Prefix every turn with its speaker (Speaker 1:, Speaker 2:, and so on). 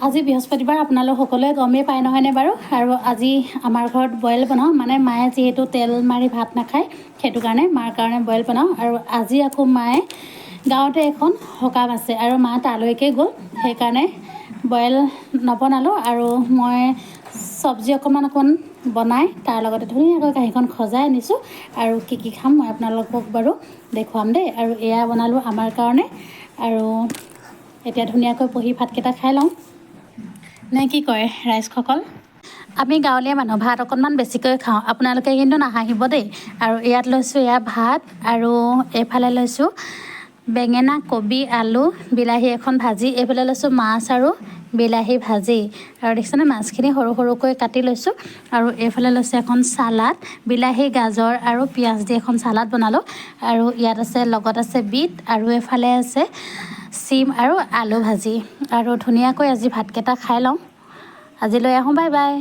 Speaker 1: আজি বৃহস্পতিবাৰ আপোনালোক সকলোৱে গমেই পায় নহয়নে বাৰু। আৰু আজি আমাৰ ঘৰত বইল বনাওঁ, মানে মায়ে যিহেতু তেল মাৰি ভাত নাখায় সেইটো কাৰণে মাৰ কাৰণে বইল বনাওঁ। আৰু আজি আকৌ মায়ে গাঁৱতে এখন সকাম আছে আৰু মা তালৈকে গ'ল, সেইকাৰণে বইল নবনালোঁ। আৰু মই চব্জি অকণমান বনাই তাৰ লগতে ধুনীয়াকৈ কাঁহীখন সজাই আনিছোঁ। আৰু কি খাম মই আপোনালোকক বাৰু দেখুৱাম দেই। আৰু এয়া বনালোঁ আমাৰ কাৰণে। আৰু এতিয়া ধুনীয়াকৈ বহি ভাতকেইটা খাই লওঁ, নে কি কয় ৰাইজসকল। আমি গাঁৱলীয়া মানুহ ভাত অকণমান বেছিকৈ খাওঁ, আপোনালোকে কিন্তু নাহাঁহিব দেই। আৰু ইয়াত লৈছোঁ এয়া ভাত, আৰু এইফালে লৈছোঁ বেঙেনা, কবি, আলু, বিলাহী এখন ভাজি, এইফালে লৈছোঁ মাছ আৰু বিলাহী ভাজি। আৰু দেখিছেনে মাছখিনি সৰু সৰুকৈ কাটি লৈছোঁ। আৰু এইফালে লৈছোঁ এখন চালাড, বিলাহী, গাজৰ আৰু পিঁয়াজ দি এখন চালাড বনালোঁ। আৰু ইয়াত আছে লগত আছে বিট, আৰু এইফালে আছে চিম আৰু আলু ভাজি। আৰু ধুনীয়াকৈ আজি ভাতকেইটা খাই লওঁ। আজিলৈ আহোঁ, বাই বাই।